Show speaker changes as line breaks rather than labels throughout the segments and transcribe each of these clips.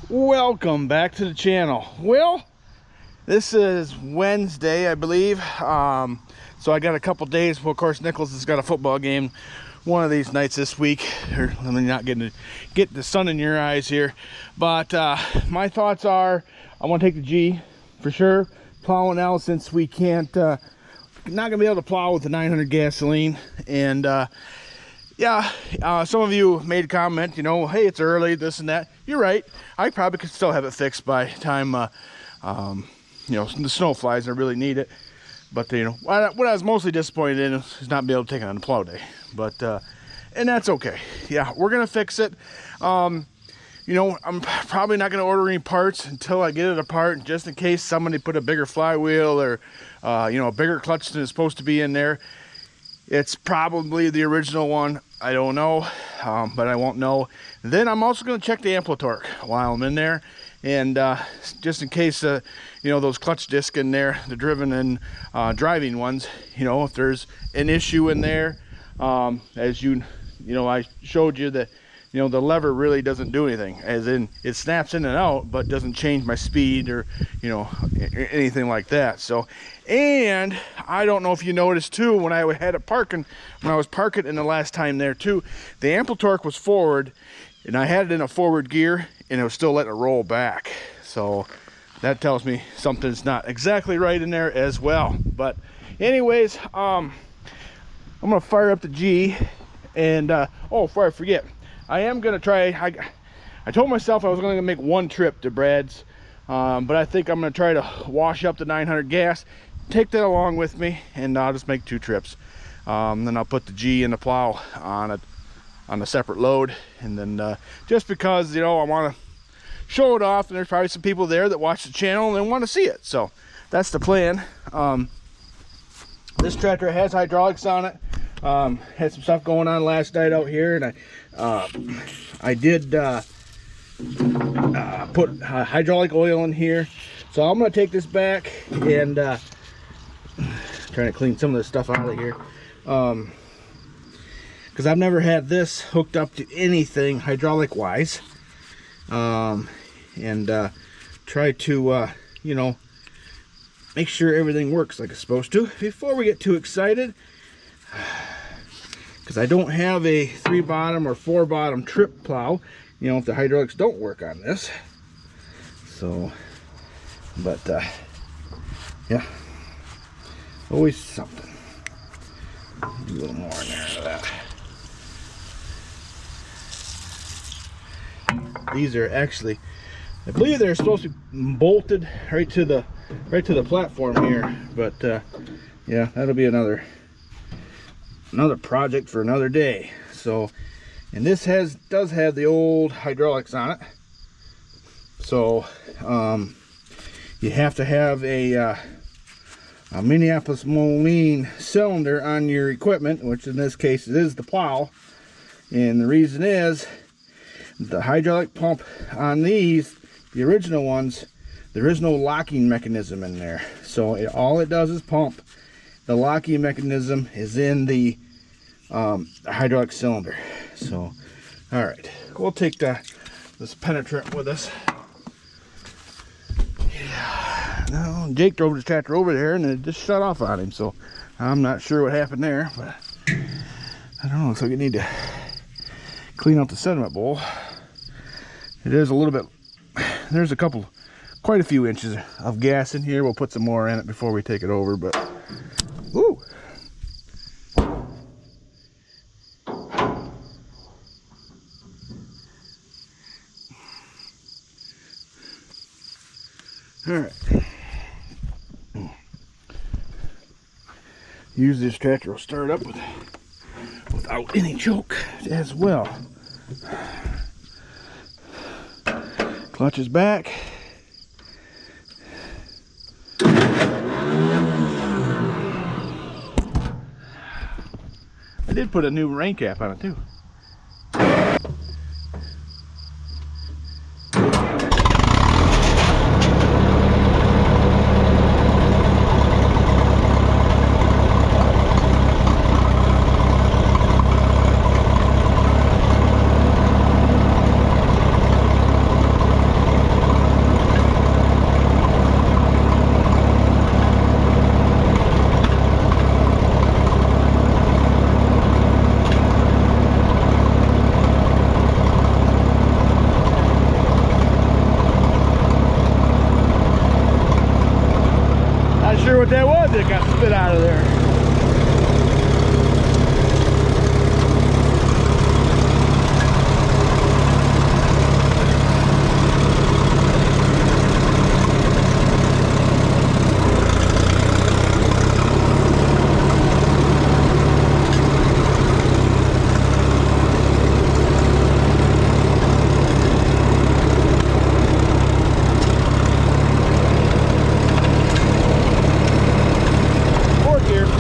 Welcome back to the channel. Well, this is Wednesday, I believe. So I got a couple days. Well, of course, Nicholas has got a football game one of these nights this week. Let me not get the sun in your eyes here. But my thoughts are, I want to take the G for sure. Plowing out since we can't, not gonna be able to plow with the 900 gasoline. And yeah, some of you made a comment, you know, hey, it's early, this and that. You're right. I probably could still have it fixed by the time, you know, the snow flies and I really need it. But, you know, what I was mostly disappointed in is not being able to take it on the plow day. But, and that's okay. Yeah, we're going to fix it. You know, I'm probably not going to order any parts until I get it apart, just in case somebody put a bigger flywheel or, you know, a bigger clutch than is supposed to be in there. It's probably the original one. I don't know, but I won't know. Then I'm also going to check the amplitorque while I'm in there. And just in case, you know, those clutch discs in there, the driven and driving ones, you know, if there's an issue in there, as you know, I showed you that, you know, the lever really doesn't do anything, as in it snaps in and out, but doesn't change my speed or, you know, anything like that. So, and I don't know if you noticed too, when I had it parking, when I was parking in the last time there too, the amplitorque was forward and I had it in a forward gear and it was still letting it roll back. So that tells me something's not exactly right in there as well. But anyways, I'm gonna fire up the G and oh, before I forget, I am gonna try, I told myself I was gonna make one trip to Brad's, but I think I'm gonna try to wash up the 900 gas, take that along with me, and I'll just make 2 trips. Then I'll put the G and the plow on a separate load, and then just because, you know, I want to show it off, and there's probably some people there that watch the channel and want to see it, so that's the plan. This tractor has hydraulics on it. Had some stuff going on last night out here, and I did put hydraulic oil in here, so I'm going to take this back and trying to clean some of this stuff out of here, because I've never had this hooked up to anything hydraulic wise, and try to you know, make sure everything works like it's supposed to before we get too excited, because I don't have a 3-bottom or 4-bottom trip plow, you know, if the hydraulics don't work on this. So, but yeah, always something. Do a little more in there of that. These are actually, I believe they're supposed to be bolted right to the platform here, but yeah, that'll be another project for another day. So, and this does have the old hydraulics on it, so you have to have a Minneapolis Moline cylinder on your equipment, which in this case it is the plow. And the reason is the hydraulic pump on these, the original ones, there is no locking mechanism in there, so all it does is pump. The locking mechanism is in the hydraulic cylinder. So, all right, we'll take this penetrant with us. Yeah, no, Jake drove his tractor over there and it just shut off on him, so I'm not sure what happened there, but I don't know. Looks like you need to clean out the sediment bowl. It is a little bit, there's quite a few inches of gas in here. We'll put some more in it before we take it over, but ooh. All right. Usually this tractor will start up without any choke as well. Clutch is back. I did put a new rain cap on it too. that got spit out of there. Gear.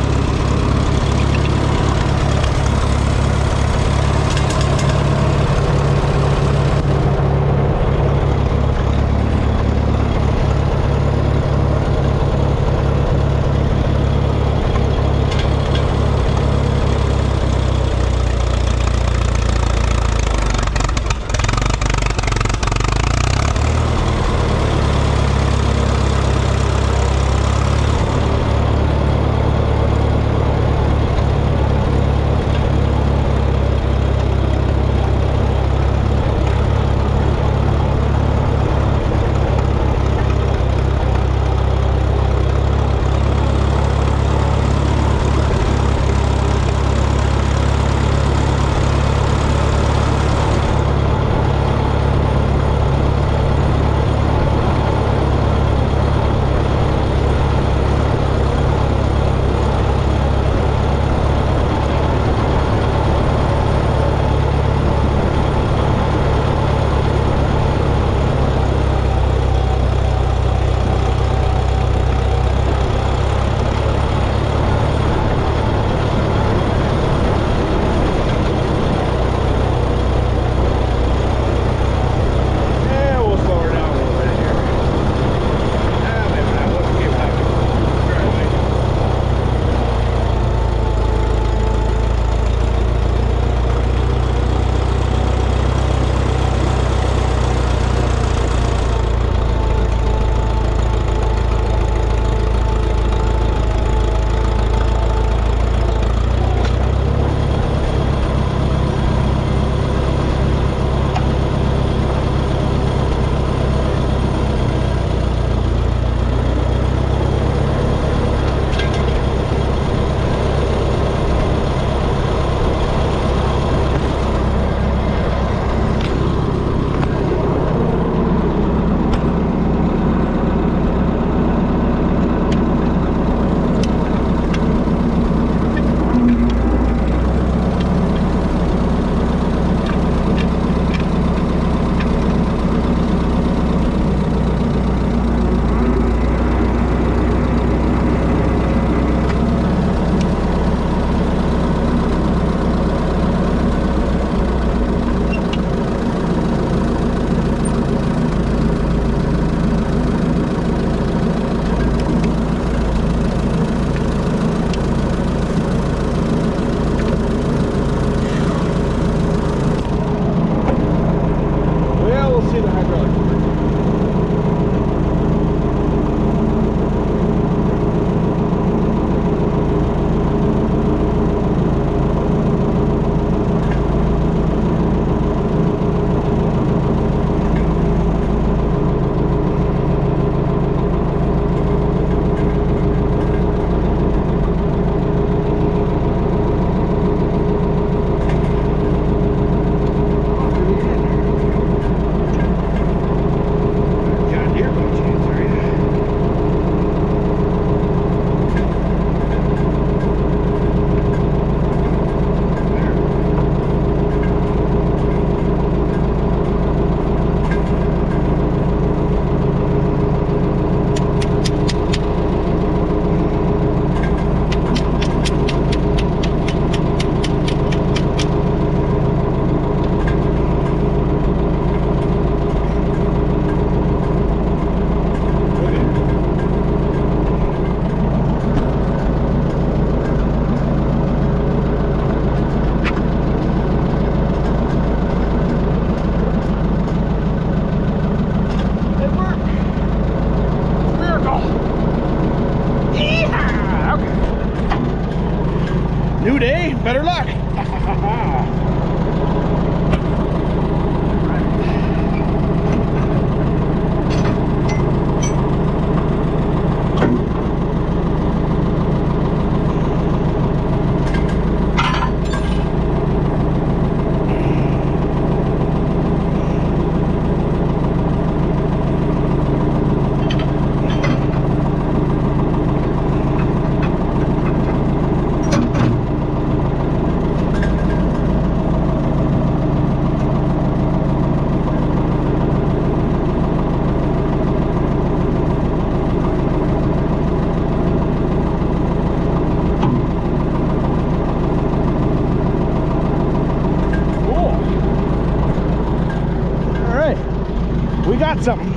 We got something.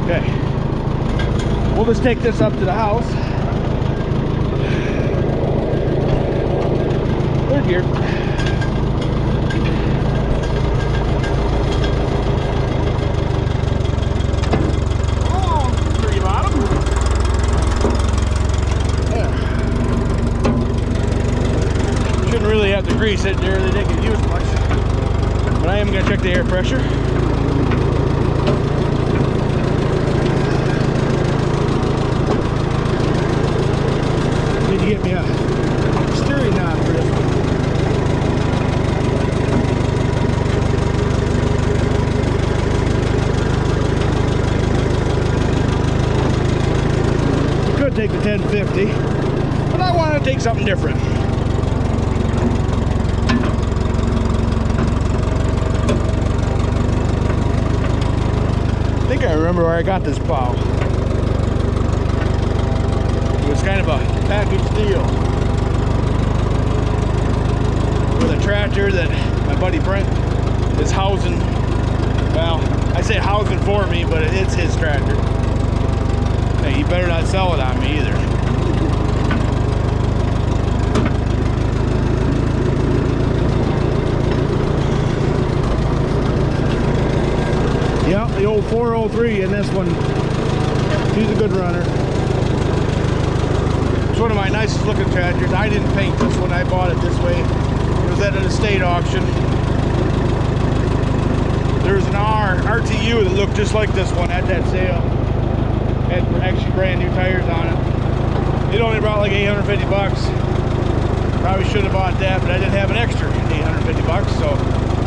Okay. We'll just take this up to the house. Third gear. Oh, pretty bottom. Yeah. Shouldn't really have to grease it there. They didn't get used much. But I am going to check the air pressure. Need to get me a steering knob for this one. We could take the 1050, but I want to take something different. I think I remember where I got this plow. It was kind of a package deal with a tractor that my buddy Brent is housing. Well, I say housing for me, but it's his tractor. Hey, he better not sell it on me either. Yeah, the old 403 in this one. He's a good runner. It's one of my nicest looking tractors. I didn't paint this one. I bought it this way. It was at an estate auction. There's an RTU that looked just like this one at that sale. Had actually brand new tires on it. It only brought like 850 bucks. Probably should have bought that, but I didn't have an extra 850 bucks, so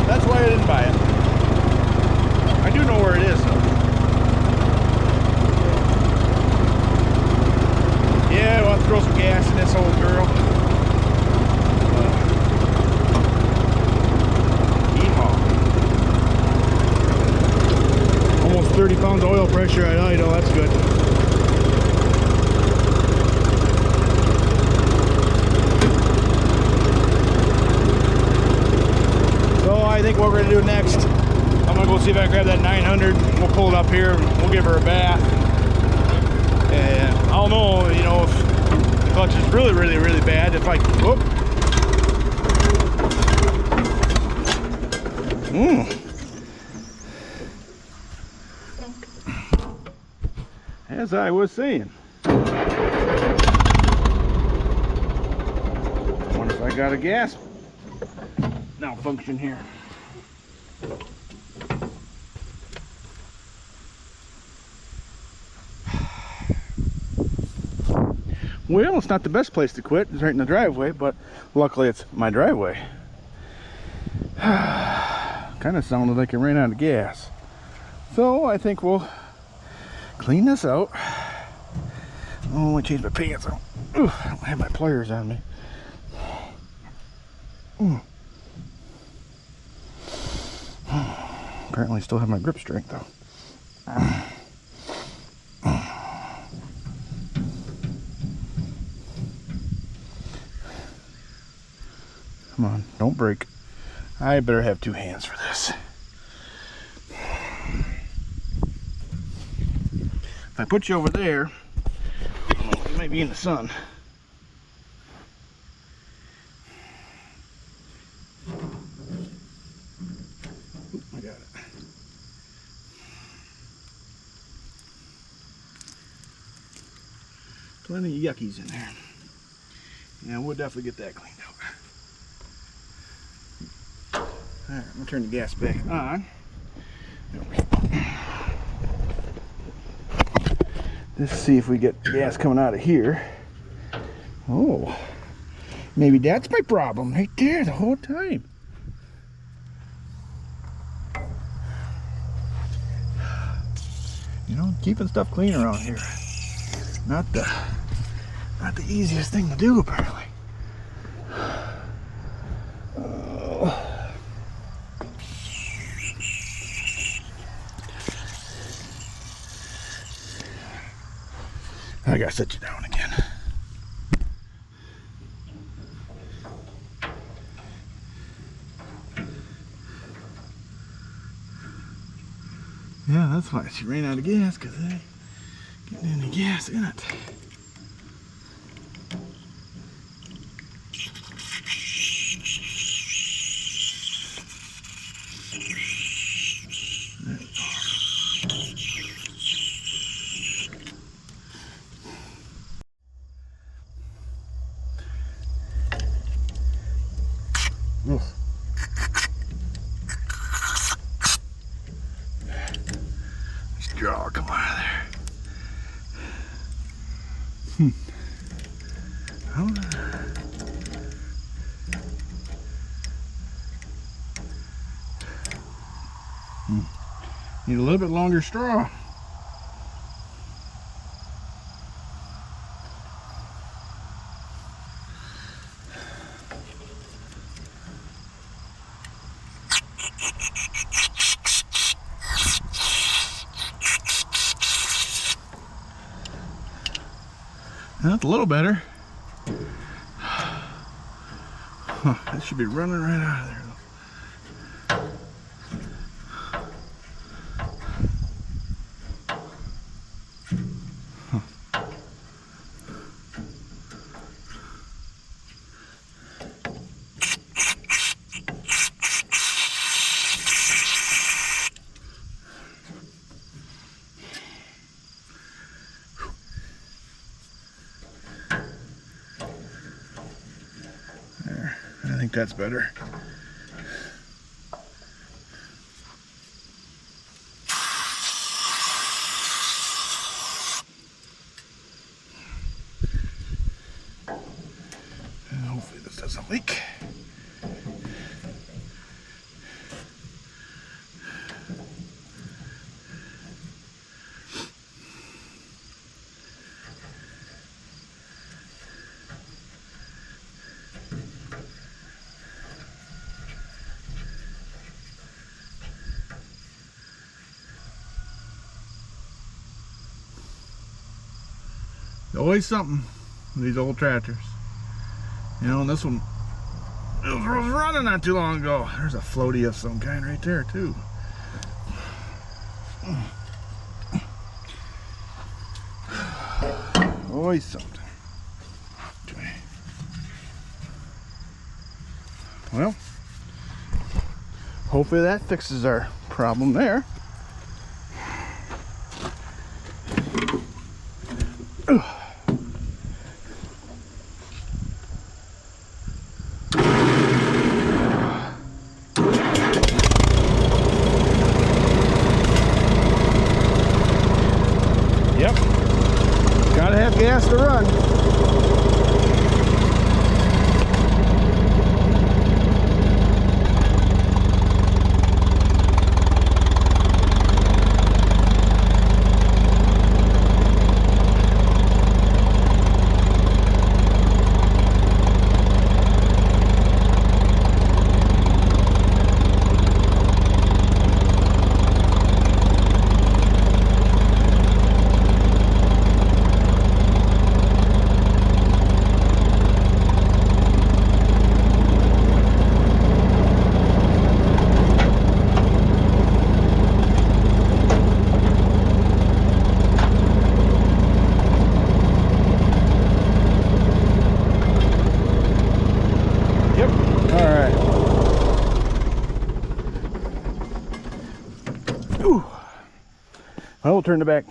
that's why I didn't buy it. I do know where it is, though. Yeah, we'll have to throw some gas in this old girl. Yeehaw. Almost 30 pounds of oil pressure at idle, that's good. So I think what we're going to do next, I'm going to go see if I can grab that 900. We'll pull it up here, we'll give her a bath. And I'll know, you know, if the clutch is really, really, really bad. If I, whoop. As I was saying. Wonder if I got a gas malfunction here. Well, it's not the best place to quit. It's right in the driveway, but luckily it's my driveway. Kind of sounded like it ran out of gas. So I think we'll clean this out. Oh, I changed my pants. I don't have my pliers on me. Apparently I still have my grip strength though. Come on, don't break. I better have two hands for this. If I put you over there, you might be in the sun. Oop, I got it. Plenty of yuckies in there. Yeah, we'll definitely get that cleaned out. Alright, I'm gonna turn the gas back on. Let's see if we get gas coming out of here. Oh, maybe that's my problem right there the whole time. You know, keeping stuff clean around here. Not the easiest thing to do, apparently. I gotta set you down again. Yeah, that's why she ran out of gas, because they ain't getting any gas in it. Oof. Jaw, come out of there. Need a little bit longer straw. That's a little better. Huh, that should be running right out of there. There, I think that's better. And hopefully this doesn't leak. Always something with these old tractors. You know, and this one it was running not too long ago. There's a floaty of some kind right there too. Always something. Okay. Well, hopefully that fixes our problem there. Yep, gotta have gas to run. Well, we'll turn the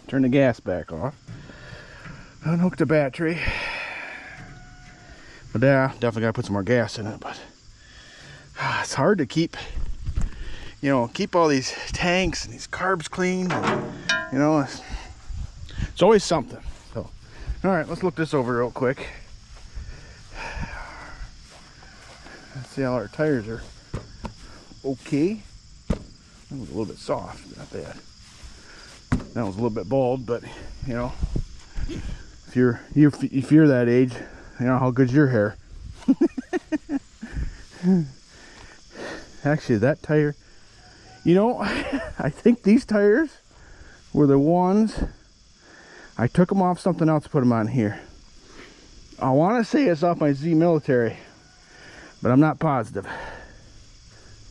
turn the gas back off. Unhook the battery. But yeah, definitely gotta put some more gas in it, but it's hard to keep, you know, keep all these tanks and these carbs clean. And, you know, it's always something. So, all right, let's look this over real quick. Let's see how our tires are. Okay. That was a little bit soft, not bad. That was a little bit bald, but you know, if you're that age, you know how good's your hair. Actually, that tire, you know, I think these tires were the ones I took them off something else to put them on here. I want to say it's off my Z Military, but I'm not positive.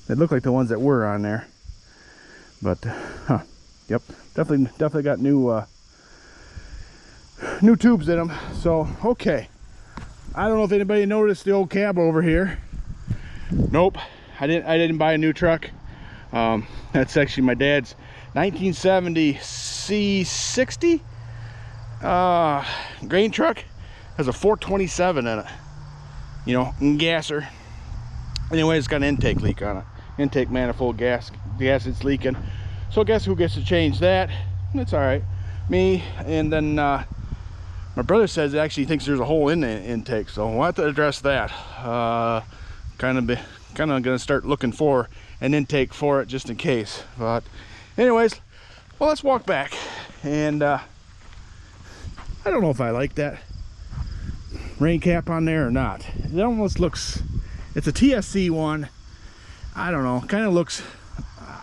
They look like the ones that were on there. But yep, definitely got new tubes in them. So okay, I don't know if anybody noticed the old cab over here. Nope, I didn't buy a new truck. That's actually my dad's 1970 C60 grain truck. Has a 427 in it, you know, gasser. Anyway, it's got an intake leak on it, intake manifold gas it's leaking. So guess who gets to change that? It's all right, me. And then my brother says he actually thinks there's a hole in the intake, so we'll have to address that. Kind of gonna start looking for an intake for it just in case. But anyways, well, let's walk back. And I don't know if I like that rain cap on there or not. It almost looks, it's a TSC one. I don't know, kind of looks,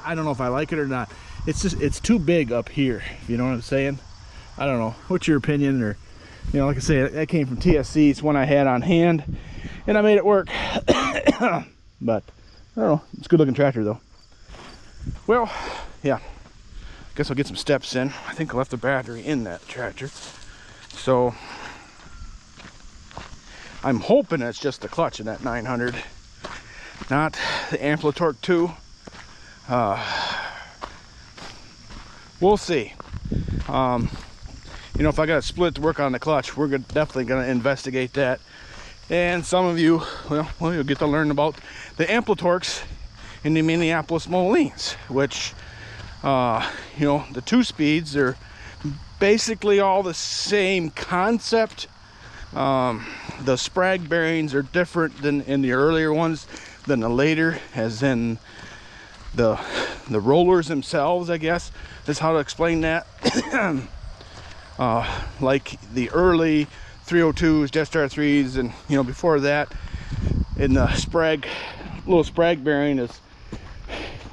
I don't know if I like it or not. It's just, it's too big up here, if you know what I'm saying. I don't know, what's your opinion? Or, you know, like I say, that came from TSC. It's one I had on hand and I made it work. But I don't know, it's a good looking tractor though. Well, yeah, guess I'll get some steps in. I think I left the battery in that tractor, so I'm hoping it's just the clutch in that 900, not the Amplitorque 2. We'll see. You know, if I got a split to work on the clutch, we're definitely going to investigate that. And some of you, well, you'll get to learn about the Amplitorques in the Minneapolis Molines, which, you know, the 2-speeds are basically all the same concept. The sprag bearings are different than in the earlier ones than the later, as in the rollers themselves, I guess is how to explain that. Like the early 302s, Jetstar 3s, and you know, before that, in the sprag, little sprag bearing is,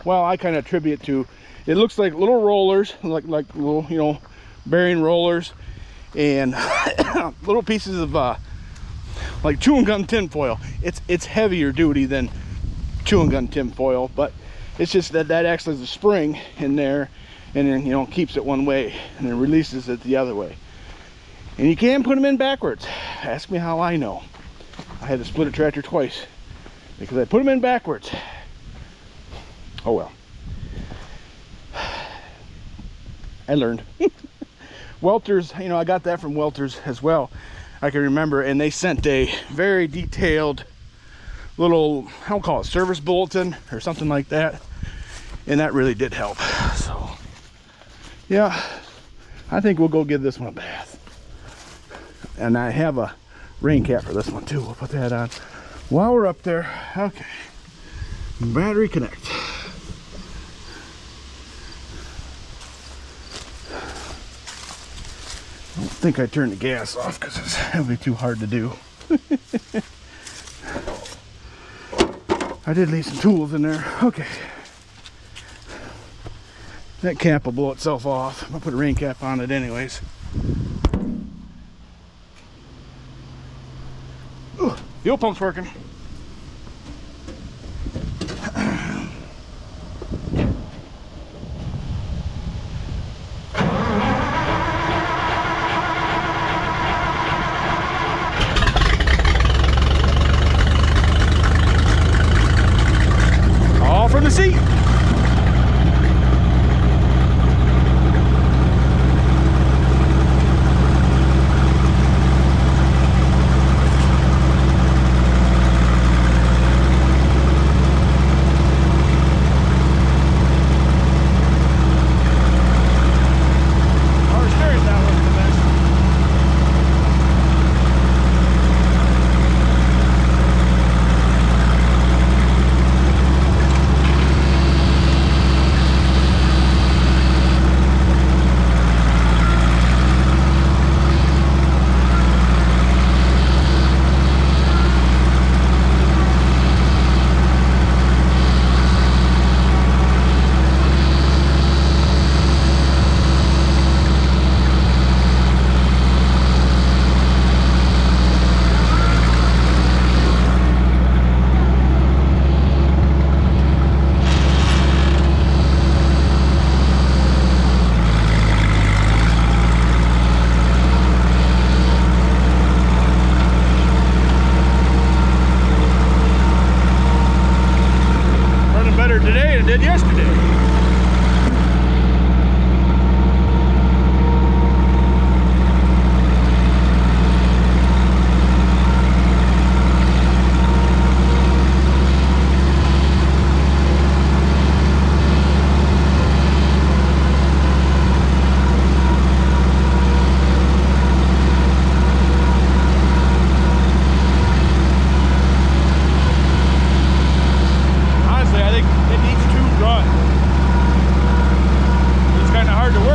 well, I kind of attribute to, it looks like little rollers, like little, you know, bearing rollers, and little pieces of like chewing gum tin foil. It's heavier duty than chewing gum tin foil, but it's just that acts as a spring in there, and then, you know, keeps it one way and then releases it the other way. And you can put them in backwards. Ask me how I know. I had to split a tractor twice because I put them in backwards. Oh well, I learned. Welter's, you know, I got that from Welter's as well, I can remember, and they sent a very detailed little, I don't call it service bulletin or something like that, and that really did help. So yeah, I think we'll go give this one a bath. And I have a rain cap for this one too. We'll put that on while we're up there. Okay, battery connect. I don't think I turned the gas off because it'll be too hard to do. I did leave some tools in there. Okay. That cap will blow itself off. I'm gonna put a rain cap on it anyways. Ooh, fuel pump's working. All from the seat.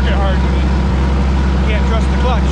work it hard. You can't trust the clutch.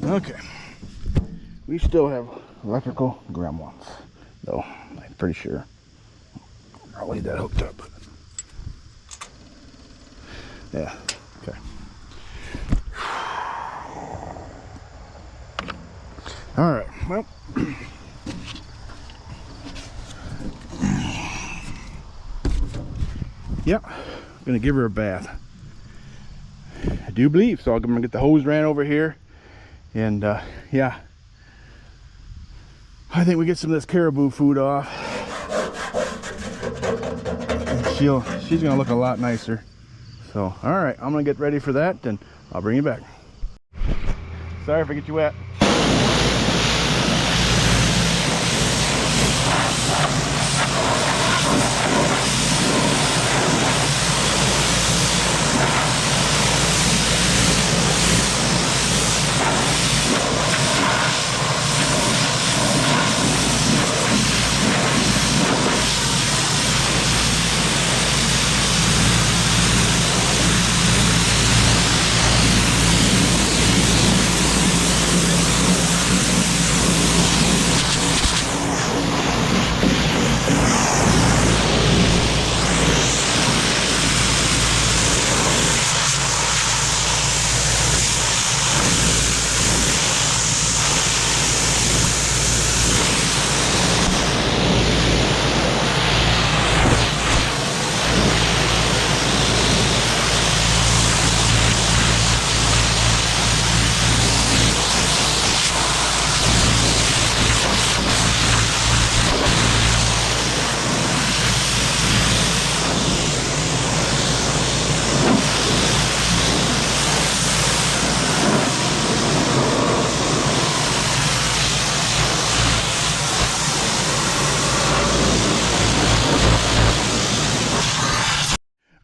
Okay, we still have electrical gremlins, though I'm pretty sure I'll leave that hooked up. Yeah, okay. All right, well, yeah, I'm gonna give her a bath. I do believe so. I'm gonna get the hose ran over here. And yeah, I think we get some of this caribou food off, and she's gonna look a lot nicer. So all right, I'm gonna get ready for that, and I'll bring you back. Sorry if I get you wet.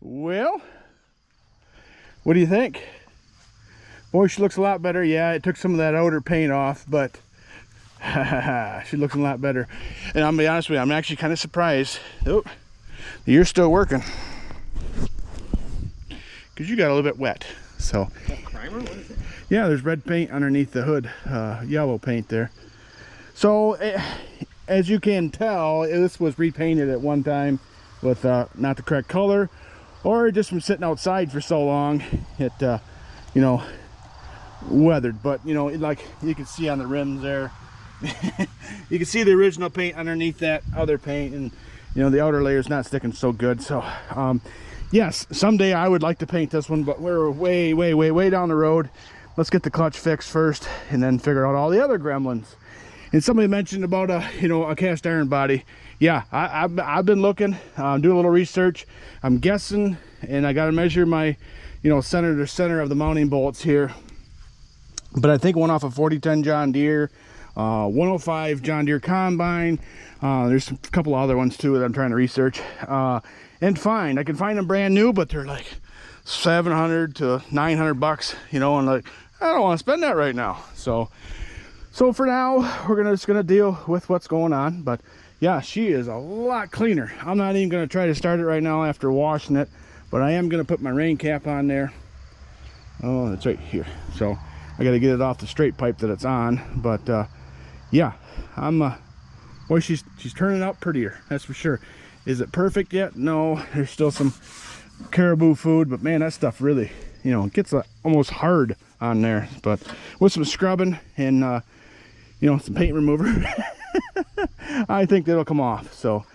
Well, what do you think? Boy, she looks a lot better. Yeah, it took some of that outer paint off, but she looks a lot better. And I'm gonna be honest with you, I'm actually kind of surprised. Oh, you're still working, because you got a little bit wet. So
primer? What is it?
Yeah, there's red paint underneath the hood, yellow paint there. So as you can tell, this was repainted at one time with not the correct color, or just from sitting outside for so long, it you know, weathered. But you know, like you can see on the rims there, you can see the original paint underneath that other paint, and you know, the outer layer is not sticking so good. So yes, someday I would like to paint this one, but we're way down the road. Let's get the clutch fixed first, and then figure out all the other gremlins. And somebody mentioned about a cast iron body. Yeah, I've been looking, doing a little research. I'm guessing, and I got to measure my, center to center of the mounting bolts here. But I think one off a 4010 John Deere, 105 John Deere combine. There's a couple other ones too that I'm trying to research and find. I can find them brand new, but they're like $700 to $900, and like, I don't want to spend that right now. So for now, we're just gonna deal with what's going on. But yeah, she is a lot cleaner. I'm not even gonna try to start it right now after washing it, but I am gonna put my rain cap on there. Oh, it's right here. So I got to get it off the straight pipe that it's on. But yeah, boy, she's turning out prettier, that's for sure. Is it perfect yet? No, there's still some caribou food, but man, that stuff really, you know, it gets almost hard on there. But with some scrubbing and you know, some paint remover, I think that'll come off. So,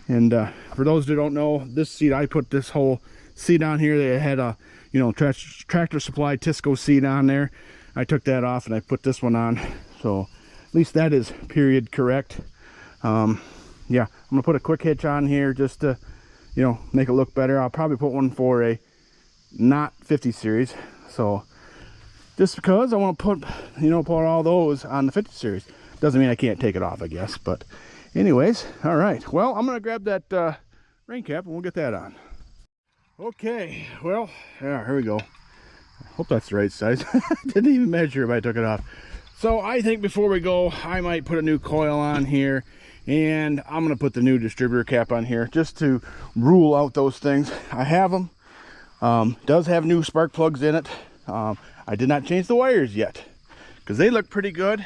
and for those that don't know, this seat, I put this whole seat on here. They had a, you know, Tractor Supply Tisco seat on there. I took that off and I put this one on. So at least that is period correct. Yeah, I'm gonna put a quick hitch on here just to, you know, make it look better. I'll probably put one for a not 50 series. So just because I want to put, you know, put all those on the 50 series. Doesn't mean I can't take it off, I guess. But anyways, all right. Well, I'm gonna grab that rain cap and we'll get that on. Okay, well, yeah, here we go. I hope that's the right size. Didn't even measure if I took it off. So I think before we go, I might put a new coil on here, and I'm gonna put the new distributor cap on here just to rule out those things. I have them. Does have new spark plugs in it. I did not change the wires yet because they look pretty good,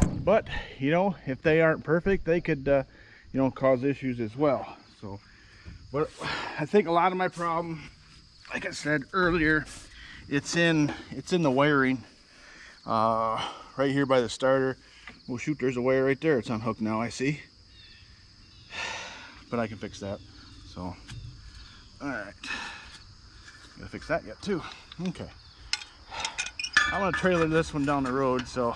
but you know, if they aren't perfect, they could you know, cause issues as well. So, but I think a lot of my problem, like I said earlier, it's in the wiring right here by the starter. Well, shoot, there's a wire right there. It's unhooked now, I see, but I can fix that. So all right, gotta fix that yet too. Okay, I'm gonna trailer this one down the road, so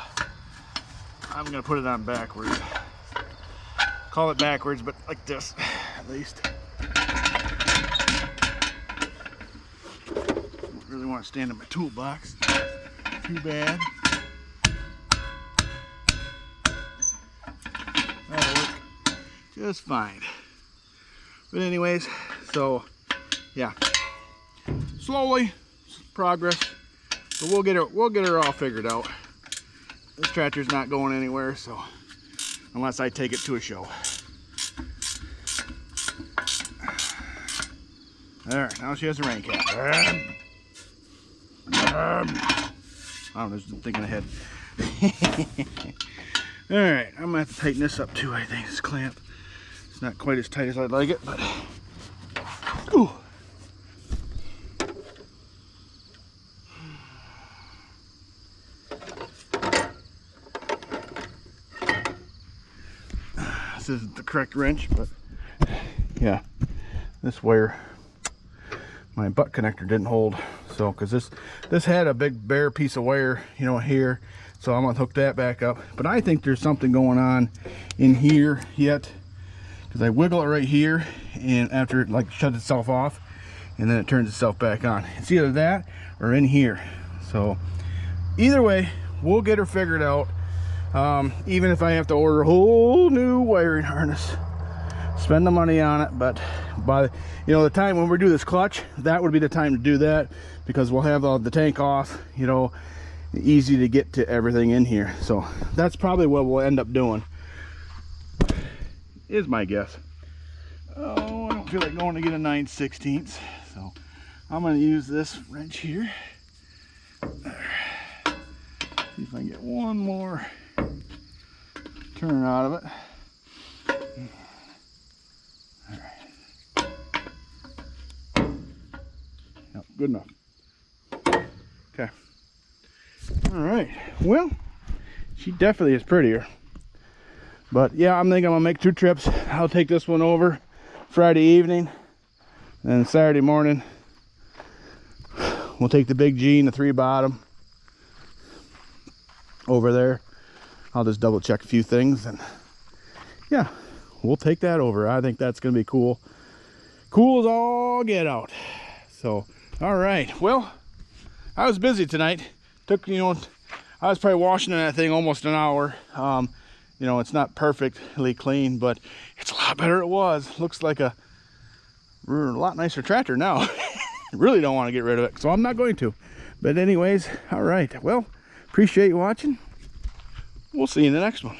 I'm gonna put it on backwards. Call it backwards, but like this at least. Don't really want to stand in my toolbox. Too bad. That'll work just fine. But anyways, so yeah, slowly progress, but we'll get her all figured out. This tractor's not going anywhere, so unless I take it to a show. All right, now she has a rain cap. I don't know, just thinking ahead. All right, I'm gonna have to tighten this up too. I think this clamp, it's not quite as tight as I'd like it, but ooh. This isn't the correct wrench, but yeah, this wire, my butt connector didn't hold. So because this had a big bare piece of wire, you know, here, so I'm gonna hook that back up. But I think there's something going on in here yet, because I wiggle it right here, and after it like shuts itself off, and then it turns itself back on. It's either that or in here. So either way, we'll get her figured out. Even if I have to order a whole new wiring harness, spend the money on it. But by, you know, the time when we do this clutch, that would be the time to do that, because we'll have the tank off, you know, easy to get to everything in here. So that's probably what we'll end up doing, is my guess. Oh, I don't feel like going to get a 9/16, so I'm going to use this wrench here. See if I can get one more turn out of it. All right. Yep, good enough. Okay. All right. Well, she definitely is prettier. But yeah, I'm thinking I'm gonna make 2 trips. I'll take this one over Friday evening, and then Saturday morning we'll take the big G and the 3 bottom over there. I'll just double check a few things, and yeah, we'll take that over. I think that's gonna be cool. Cool as all get out. So, all right. Well, I was busy tonight. Took, you know, I was probably washing that thing almost an hour. You know, it's not perfectly clean, but it's a lot better than it was. Looks like a lot nicer tractor now. Really don't want to get rid of it, so I'm not going to. But anyways, all right. Well, appreciate you watching. We'll see you in the next one.